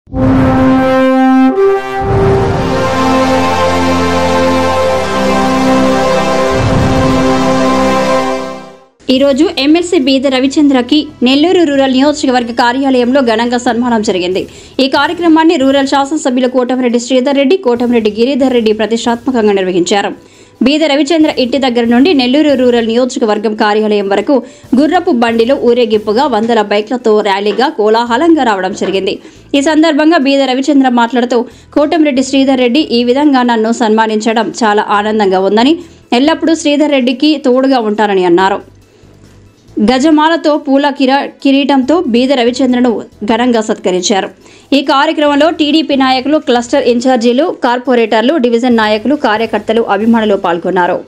ఈ రోజు ఎమ్మెల్సీ బీద రవిచంద్రకి నెల్లూరు రూరల్ నియోజకవర్గ కార్యాలయంలో ఘనంగా సన్మానం జరిగింది। ఈ కార్యక్రమాన్ని రూరల్ శాసనసభ్యులు కోటమిరెడ్డి శ్రీధర్ రెడ్డి, కోటమిరెడ్డి గిరిధర్ రెడ్డి ప్రతిష్టాత్మకంగా నిర్వహించారు। బీద రవిచంద్ర ఇంటి దగ్గర నుండి నెల్లూరు రూరల్ నియోజకవర్గం కార్యాలయం వరకు గుర్రపు బండిలో ఊరేగింపుగా వందల బైక్లతో ర్యాలీగా కోలాహలంగా రావడం జరిగింది। ఈ సందర్భంగా బీద రవిచంద్ర మాట్లాడుతూ కోటమిరెడ్డి శ్రీధర్ రెడ్డి ఈ విధంగా నన్ను సన్మానించడం చాలా ఆనందంగా ఉందని, ఎల్లప్పుడూ శ్రీధర్ రెడ్డికి తోడుగా ఉంటారని అన్నారు। గజమాలతో పూల కిరీటంతో బీద రవిచంద్రను ఘనంగా సత్కరించారు। ఈ కార్యక్రమంలో టీడీపీ నాయకులు, క్లస్టర్ ఇన్ఛార్జీలు, కార్పొరేటర్లు, డివిజన్ నాయకులు, కార్యకర్తలు, అభిమానులు పాల్గొన్నారు।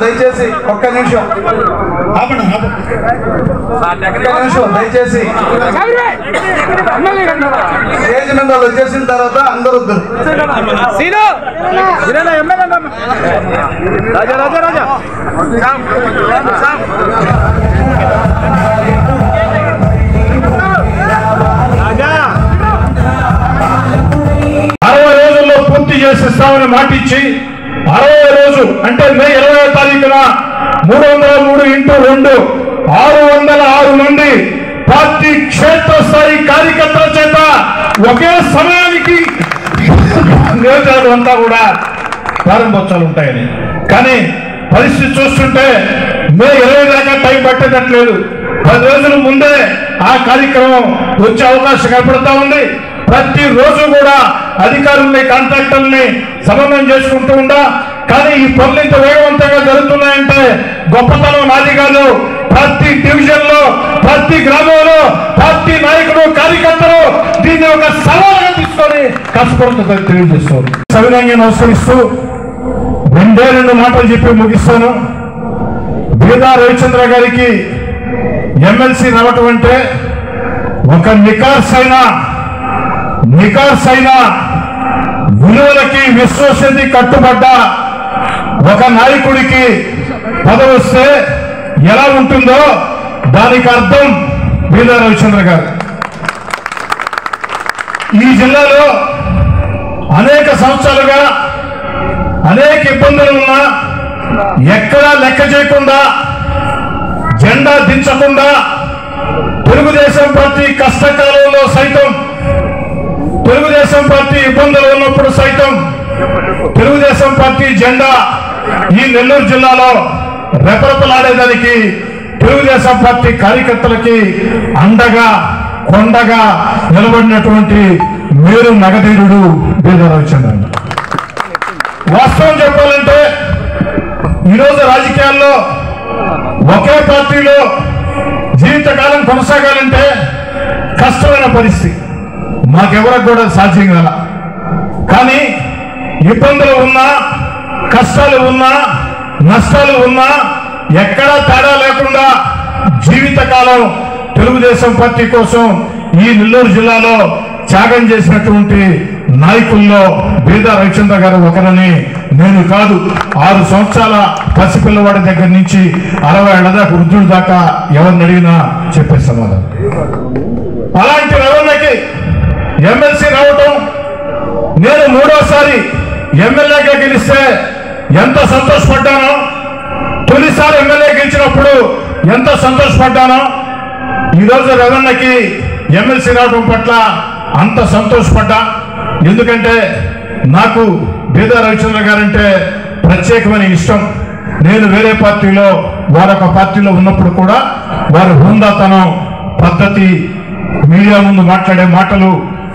దయచేసి ఒక్క నిమిషం దయచేసి స్టేజ్ మీద వచ్చేసిన తర్వాత అందరూ పూర్తి చేసిస్తామని మాటిచ్చి 60వ రోజు అంటే మే 20వ తారీఖున 303 × 2 606 మంది పార్టీ క్షేత్రస్థాయి కార్యకర్తల చేత ఒకే సమయానికి నియోజకవర్గం అంతా కూడా ప్రారంభోత్సవాలు ఉంటాయని, కానీ పరిస్థితి చూస్తుంటే మే 20 దాకా టైం పట్టేటట్లేదు। 10 రోజుల ముందే ఆ కార్యక్రమం వచ్చే అవకాశం ఏర్పడతా ఉంది। ప్రతిరోజు కూడా అధికారుల్ని, కాంట్రాక్టర్ని సమన్వయం చేసుకుంటూ ఉండా, కానీ ఈ పనులు ఇంత వేగవంతంగా జరుగుతున్నాయంటే గొప్పతనం నాది కాదు, ప్రతి డివిజన్ లో, ప్రతి గ్రామంలో పార్టీ నాయకులు, కార్యకర్తలు దీన్ని ఒక సవాలుగా తీసుకొని కష్టపడుతుందని తెలియజేస్తారు। సవినయంగా నమస్కరిస్తూ 2 మాటలు చెప్పి ముగిస్తాను। బీద రవిచంద్ర గారికి ఎమ్మెల్సీ రావటం అంటే ఒక నికార్సైన విలువలకి, విశ్వసనీయతకి కట్టుబడ్డ ఒక నాయకుడికి పదవి వస్తే ఎలా ఉంటుందో దానికి అర్థం బీద రవిచంద్ర గారు। ఈ జిల్లాలో అనేక సంవత్సరాలుగా అనేక ఇబ్బందులు ఉన్నా ఎక్కడా లెక్క చేయకుండా, జెండా దించకుండా పార్టీ కష్టకాలంలో సైతం, తెలుగుదేశం పార్టీ ఇబ్బందులు ఉన్నప్పుడు సైతం తెలుగుదేశం పార్టీ జెండా ఈ నెల్లూరు జిల్లాలో రెపరెపలాడేదానికి తెలుగుదేశం పార్టీ కార్యకర్తలకి అండగా కొండగా నిలబడినటువంటి మేరు నగధీరుడు బీదా రవిచంద్రన్. వాస్తవం చెప్పాలంటే ఈరోజు రాజకీయాల్లో ఒకే పార్టీలో జీవితకాలం కొనసాగాలంటే కష్టమైన పరిస్థితి, మాకెవరికి కూడా సాధ్యం కాల. కానీ ఇబ్బందులు ఉన్నా, కష్టాలు ఉన్నా, నష్టాలు ఉన్నా ఎక్కడా తేడా లేకుండా జీవితకాలం తెలుగుదేశం పార్టీ కోసం ఈ నెల్లూరు జిల్లాలో త్యాగం చేసినటువంటి నాయకుల్లో బీదా రవిచంద్ర గారు ఒకరని నేను కాదు, 6 సంవత్సరాల పసిపిల్లవాడి దగ్గర నుంచి 60 ఏళ్ల దాకా వృద్ధుల దాకా ఎవరిని అడిగినా చెప్పే సమాధానం. అలాంటి రవణకి ఎమ్మెల్సీ రావటం, నేను 3వసారి ఎమ్మెల్యేగా గెలిస్తే ఎంత సంతోషపడ్డానో, తొలిసారి ఎమ్మెల్యే గెలిచినప్పుడు ఎంత సంతోషపడ్డానో, ఈరోజు రవణకి ఎమ్మెల్సీ రావడం పట్ల అంత సంతోషపడ్డా. ఎందుకంటే నాకు బీదా రవిచంద్ర గారంటే ప్రత్యేకమైన ఇష్టం. నేను వేరే పార్టీలో, వారొక పార్టీలో ఉన్నప్పుడు కూడా వారి హుందాతనం, పద్ధతి, మీడియా ముందు మాట్లాడే మాటలు,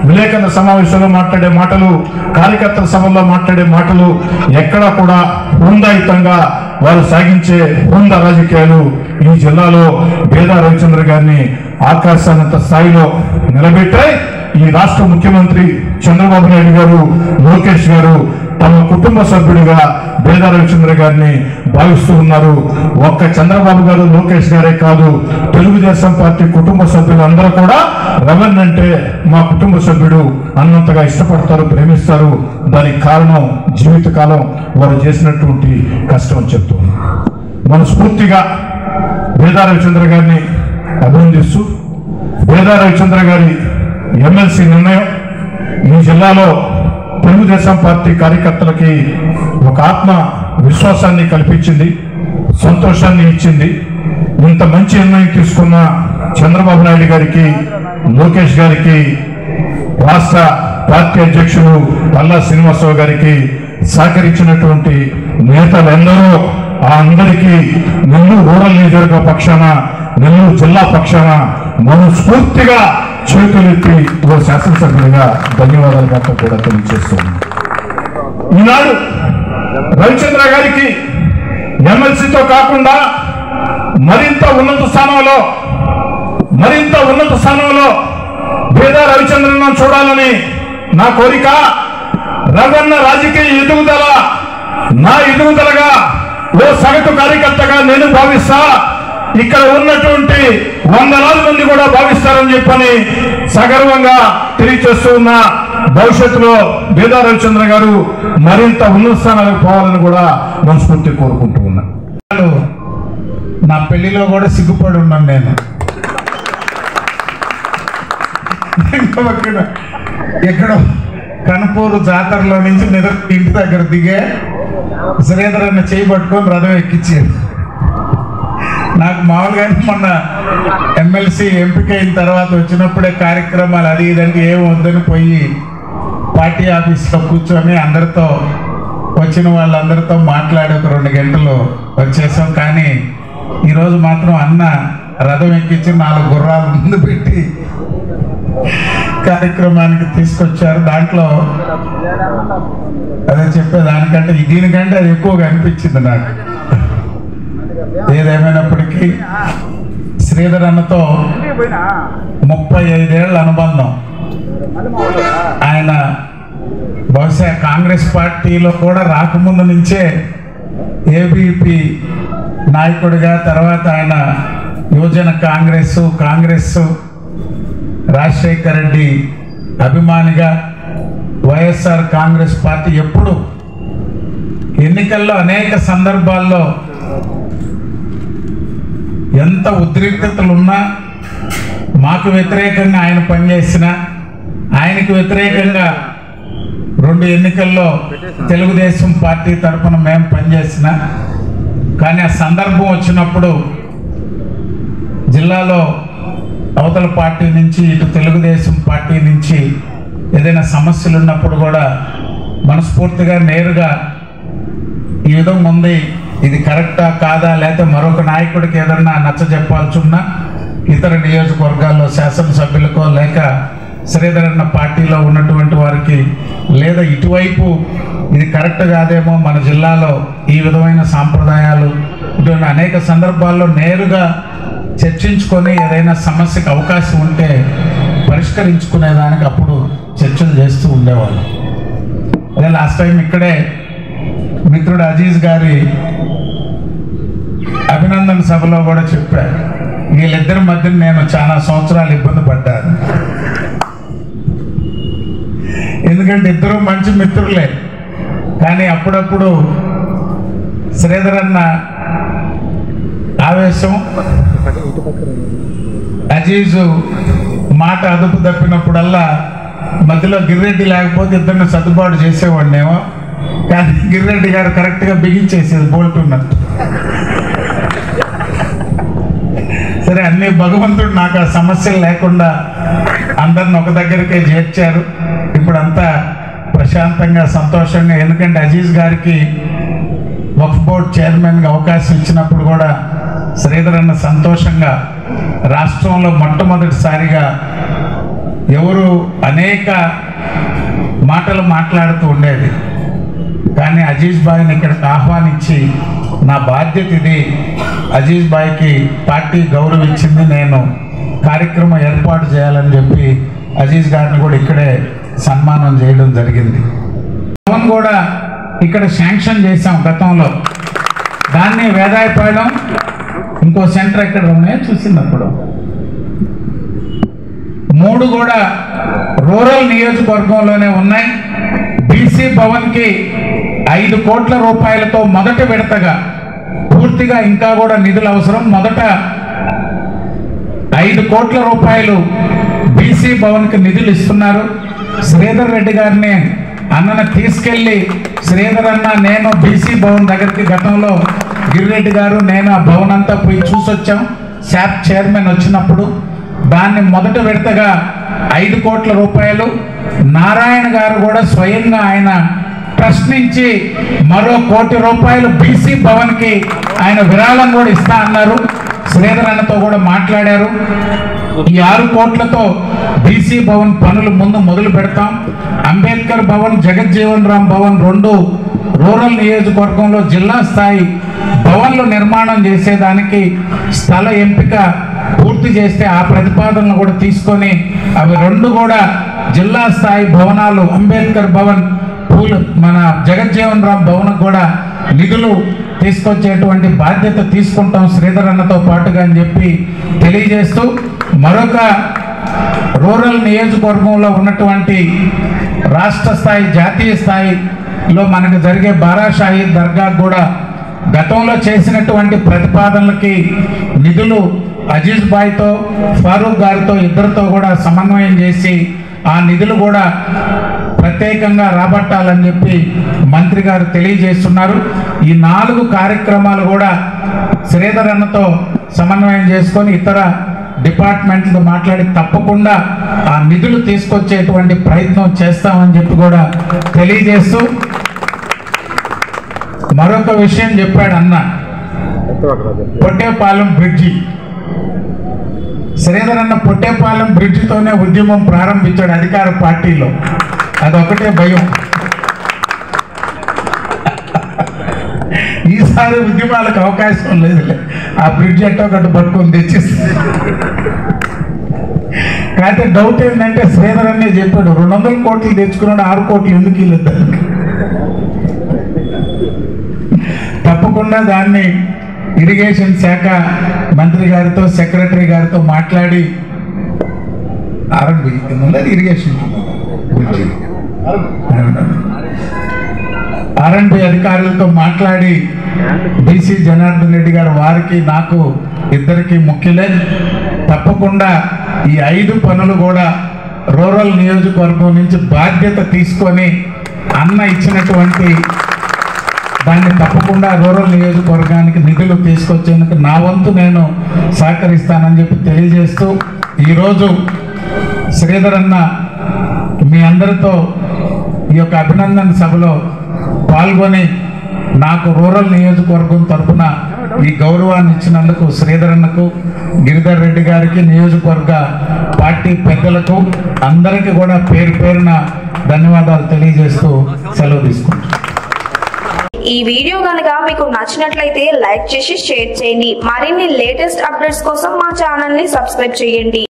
విలేకరుల సమావేశంలో మాట్లాడే మాటలు, కార్యకర్తల సభల్లో మాట్లాడే మాటలు ఎక్కడా కూడా హుందాయుతంగా వారు సాగించే హుందా రాజకీయాలు ఈ జిల్లాలో బీదా రవిచంద్ర గారిని ఆకాశానంత స్థాయిలో నిలబెట్టాయి. ఈ రాష్ట్ర ముఖ్యమంత్రి చంద్రబాబు నాయుడు గారు, లోకేష్ గారు తమ కుటుంబ సభ్యుడిగా బీదా రవిచంద్ర గారిని భావిస్తూ ఉన్నారు. ఒక్క చంద్రబాబు గారు, లోకేష్ గారే కాదు, తెలుగుదేశం పార్టీ కుటుంబ సభ్యులు అందరూ కూడా రవణ్ అంటే మా కుటుంబ సభ్యుడు అన్నంతగా ఇష్టపడతారు, ప్రేమిస్తారు. దానికి కారణం జీవితకాలం వారు చేసినటువంటి కష్టం అని చెప్తూ మనస్ఫూర్తిగా బీదా రవిచంద్ర గారిని అభినందిస్తూ, బీదా రవిచంద్ర గారి ఎమ్మెల్సీ నిర్ణయం ఈ జిల్లాలో తెలుగుదేశం పార్టీ కార్యకర్తలకి ఒక ఆత్మ విశ్వాసాన్ని కల్పించింది, సంతోషాన్ని ఇచ్చింది. ఇంత మంచి నిర్ణయం తీసుకున్న చంద్రబాబు నాయుడు గారికి, లోకేష్ గారికి, రాష్ట్ర పార్టీ అధ్యక్షుడు పల్లా శ్రీనివాసరావు గారికి సహకరించినటువంటి నేతలందరూ, ఆ అందరికీ నెల్లూరు రూరల్ నియోజకవర్గ పక్షాన, నెల్లూరు జిల్లా పక్షాన మనస్ఫూర్తిగా చేతులెత్తి ఓ శాసనసభ్యుడిగా ధన్యవాదాలు మాత్రం కూడా తెలియజేస్తున్నాను. ఈనాడు రవిచంద్ర గారికి ఎమ్మెల్సీతో కాకుండా మరింత ఉన్నత స్థానంలో బీదా రవిచంద్రను చూడాలని నా కోరిక. రవణ రాజకీయ ఎదుగుదల నా ఎదుగుదలగా ఓ సగటు కార్యకర్తగా నేను భావిస్తా. ఇక్కడ ఉన్నటువంటి వందలాది మంది కూడా భావిస్తారని చెప్పని సగర్వంగా తెలియచేస్తూ ఉన్న భవిష్యత్తులో బీదా రవిచంద్ర గారు మరింత ఉన్నత స్థానాలకు పోవాలని కూడా మనస్ఫూర్తి కోరుకుంటూ ఉన్నా. నా పెళ్లిలో కూడా సిగ్గుపడి ఉన్నాను. నేను ఎక్కడో కనుపూరు జాతరలో నుంచి ఇంటి దగ్గర దిగే శ్రీధర్ అన్న చేయి పట్టుకొని రథం ఎక్కించాడు. నాకు మామూలుగానే మొన్న ఎమ్మెల్సీ ఎంపిక అయిన తర్వాత వచ్చినప్పుడే కార్యక్రమాలు అది ఇదంటే ఏమి వద్దని పోయి పార్టీ ఆఫీస్లో కూర్చొని అందరితో, వచ్చిన వాళ్ళందరితో మాట్లాడి ఒక 2 గంటలు వచ్చేసాం. కానీ ఈరోజు మాత్రం అన్న రథం ఎక్కించి 4 గుర్రాలు ముందు పెట్టి కార్యక్రమానికి తీసుకొచ్చారు. దాంట్లో అదే చెప్పేదానికంటే దీనికంటే అది ఎక్కువగా అనిపించింది నాకు. ఏదేమైనప్పటికీ శ్రీధర్ అన్నతో 35 ఏళ్ల అనుబంధం. ఆయన బహుశా కాంగ్రెస్ పార్టీలో కూడా రాకముందు నుంచే ఏబీపీ నాయకుడిగా, తర్వాత ఆయన యువజన కాంగ్రెస్ రాజశేఖర రెడ్డి అభిమానిగా, వైఎస్ఆర్ కాంగ్రెస్ పార్టీ ఎప్పుడు ఎన్నికల్లో అనేక సందర్భాల్లో ఎంత ఉద్రిక్తతలున్నా, మాకు వ్యతిరేకంగా ఆయన పనిచేసిన, ఆయనకు వ్యతిరేకంగా 2 ఎన్నికల్లో తెలుగుదేశం పార్టీ తరఫున మేము పనిచేసిన, కానీ ఆ సందర్భం వచ్చినప్పుడు జిల్లాలో అవతల పార్టీ నుంచి ఇటు తెలుగుదేశం పార్టీ నుంచి ఏదైనా సమస్యలు ఉన్నప్పుడు కూడా మనస్ఫూర్తిగా నేరుగా ఈ విధంగా ఉంది, ఇది కరెక్టా కాదా, లేకపోతే మరొక నాయకుడికి ఏదన్నా నచ్చ చెప్పాల్సున్నా ఇతర నియోజకవర్గాల్లో శాసనసభ్యులకో లేక శ్రీధరన్న పార్టీలో ఉన్నటువంటి వారికి, లేదా ఇటువైపు ఇది కరెక్ట్ కాదేమో మన జిల్లాలో ఈ విధమైన సాంప్రదాయాలు, ఇటువంటి అనేక సందర్భాల్లో నేరుగా చర్చించుకొని ఏదైనా సమస్యకు అవకాశం ఉంటే పరిష్కరించుకునేదానికి అప్పుడు చర్చలు చేస్తూ ఉండేవాళ్ళు. అదే లాస్ట్ టైం ఇక్కడే మిత్రుడు అజీజ్ గారి అభినందన సభలో కూడా చెప్పారు, వీళ్ళిద్దరి మధ్య నేను చాలా సంవత్సరాలు ఇబ్బంది పడ్డాను. ఎందుకంటే ఇద్దరు మంచి మిత్రులే, కానీ అప్పుడప్పుడు శ్రీధరన్న ఆవేశం, అజీజు మాట అదుపు తప్పినప్పుడల్లా మధ్యలో గిరిరెడ్డి లేకపోతే ఇద్దరిని సర్దుబాటు చేసేవాడినేమో, కానీ గిరిరెడ్డి గారు కరెక్ట్గా బిగించేసేది బోల్ట్ ఉన్నట్టు. సరే, అన్ని భగవంతుడు నాకు ఆ సమస్యలు లేకుండా అందరిని ఒక దగ్గరికే చేర్చారు. ఇప్పుడు అంతా ప్రశాంతంగా సంతోషంగా, ఎందుకంటే అజీజ్ గారికి వక్ఫ్ బోర్డ్ చైర్మన్గా అవకాశం ఇచ్చినప్పుడు కూడా శ్రీధరన్న సంతోషంగా రాష్ట్రంలో మొట్టమొదటిసారిగా ఎవరు అనేక మాటలు మాట్లాడుతూ ఉండేది, కానీ అజీజ్ బాయ్ని ఇక్కడికి ఆహ్వానించి నా బాధ్యత ఇది, అజీజ్ బాయ్కి పార్టీ గౌరవం ఇచ్చింది, నేను కార్యక్రమం ఏర్పాటు చేయాలని చెప్పి అజీజ్ గారిని కూడా ఇక్కడే సన్మానం చేయడం జరిగింది. భవన్ కూడా ఇక్కడ శాంక్షన్ చేశాం గతంలో, దాన్ని వేదాయపాలెం ఇంకో సెంటర్ ఎక్కడ ఉన్నాయో చూసినప్పుడు 3 కూడా రూరల్ నియోజకవర్గంలోనే ఉన్నాయి. బీసీ భవన్కి 5 కోట్ల రూపాయలతో మొదటి విడతగా, పూర్తిగా ఇంకా కూడా నిధులు అవసరం, మొదట 5 కోట్ల రూపాయలు బీసీ భవన్కి నిధులు ఇస్తున్నారు. శ్రీధర్ రెడ్డి గారిని అన్నను తీసుకెళ్ళి, శ్రీధర్ అన్న నేను బీసీ భవన్ దగ్గరికి గతంలో గిరిరెడ్డి గారు నేను ఆ భవన్ అంతా పోయి చూసొచ్చాం శాప్ చైర్మన్ వచ్చినప్పుడు. దాన్ని మొదటి విడతగా 5 కోట్ల రూపాయలు నారాయణ గారు కూడా స్వయంగా ఆయన ట్రస్ట్ నుంచి మరో 1 కోటి రూపాయలు బీసీ భవన్కి ఆయన విరాళం కూడా ఇస్తా అన్నారు. శ్రీధర్ అన్నతో కూడా మాట్లాడారు. ఈ 6 కోట్లతో బీసీ భవన్ పనులు ముందు మొదలు పెడతాం. అంబేద్కర్ భవన్, జగజ్జీవన్ రామ్ భవన్ 2 రూరల్ నియోజకవర్గంలో జిల్లా స్థాయి భవన్లు నిర్మాణం చేసేదానికి స్థల ఎంపిక పూర్తి చేస్తే ఆ ప్రతిపాదనలు కూడా తీసుకొని అవి 2 కూడా జిల్లా స్థాయి భవనాలు, అంబేద్కర్ భవన్, మన జగజ్జీవన్ రామ్ భవన్ కూడా నిధులు తీసుకొచ్చేటువంటి బాధ్యత తీసుకుంటాం శ్రీధర్ అన్నతో పాటుగా అని చెప్పి తెలియజేస్తూ, మరొక రూరల్ నియోజకవర్గంలో ఉన్నటువంటి రాష్ట్ర స్థాయి, జాతీయ స్థాయిలో మనకు జరిగే బారాషాహి దర్గా కూడా గతంలో చేసినటువంటి ప్రతిపాదనలకి నిధులు అజీజ్ బాయ్తో, ఫారూక్ గారితో ఇద్దరితో కూడా సమన్వయం చేసి ఆ నిధులు కూడా ప్రత్యేకంగా రాబట్టాలని చెప్పి మంత్రి గారు తెలియజేస్తున్నారు. ఈ 4 కార్యక్రమాలు కూడా శ్రీధర్ అన్నతో సమన్వయం చేసుకొని ఇతర డిపార్ట్మెంట్లతో మాట్లాడి తప్పకుండా ఆ నిధులు తీసుకొచ్చేటువంటి ప్రయత్నం చేస్తామని చెప్పి కూడా తెలియజేస్తూ, మరొక విషయం చెప్పాడు అన్న, పొట్టేపాలెం బ్రిడ్జి. శ్రీధర్ అన్న పొట్టేపాలెం బ్రిడ్జితోనే ఉద్యమం ప్రారంభించాడు అధికార పార్టీలో, అదొకటే భయం. ఈసారి ఉద్యమాలకు అవకాశం లేదులే, ఆ బ్రిడ్జ్ ఎట్టో ఒకటి పట్టుకొని తెచ్చిస్తుంది. కాకపోతే డౌట్ ఏంటంటే శ్రీధర్ అన్నే చెప్పాడు 200 కోట్లు తెచ్చుకున్నాడు, 6 కోట్లు ఎందుకు ఇల్లు. తప్పకుండా దాన్ని ఇరిగేషన్ శాఖ మంత్రి గారితో, సెక్రటరీ గారితో మాట్లాడి ఇరిగేషన్ ఆర్ఎండ్బి అధికారులతో మాట్లాడి బీసీ జనార్దన్ రెడ్డి గారు వారికి నాకు ఇద్దరికి ముఖ్యులే, తప్పకుండా ఈ 5 పనులు కూడా రూరల్ నియోజకవర్గం నుంచి బాధ్యత తీసుకొని అన్న ఇచ్చినటువంటి దాన్ని తప్పకుండా రూరల్ నియోజకవర్గానికి నిధులు తీసుకొచ్చేందుకు నా వంతు నేను సహకరిస్తానని చెప్పి తెలియజేస్తూ, ఈరోజు శ్రీధర్ అన్న మీ అందరితో ఈ యొక్క అభినందన సభలో పాల్గొని నాకు రూరల్ నియోజకవర్గం తరఫున ఈ గౌరవాన్ని ఇచ్చినందుకు శ్రీధర్ అన్నకు, గిరిధర్ రెడ్డి గారికి, నియోజకవర్గ పార్టీ పెద్దలకు అందరికీ కూడా పేరు పేరున ధన్యవాదాలు తెలియజేస్తూ సెలవు తీసుకుంటాను. ఈ వీడియో కనుక మీకు నచ్చినట్లయితే లైక్ చేసి షేర్ చేయండి. మరిన్ని లేటెస్ట్ అప్డేట్స్ కోసం మా ఛానల్ ని సబ్స్క్రైబ్ చేయండి.